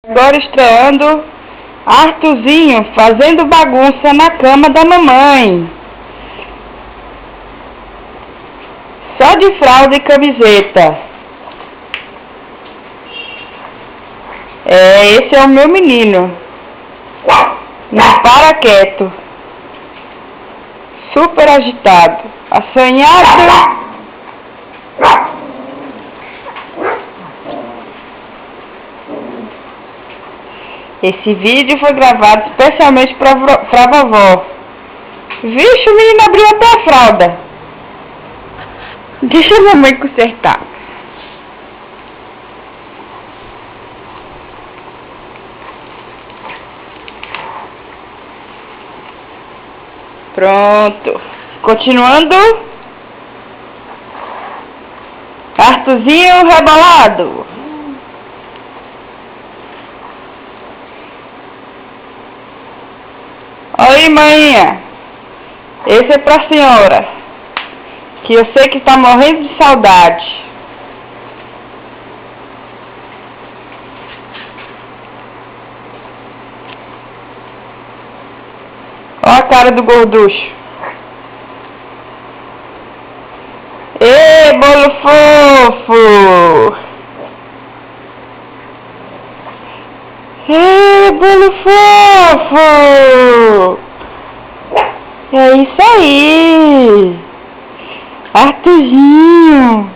Agora estreando Arthurzinho fazendo bagunça na cama da mamãe. Só de fralda e camiseta. Esse é o meu menino. Não para quieto. Super agitado. Assanhado. Esse vídeo foi gravado especialmente pra vovó. Vixe, o menino abriu até a fralda. Deixa a mamãe consertar. Pronto. Continuando. Arthurzinho rebolado. Oi, manhã. Esse é pra senhora, que eu sei que tá morrendo de saudade. Olha a cara do gorducho. Ê, bolo fofo! Ê, bolo fofo! É isso aí! Arthurzinho!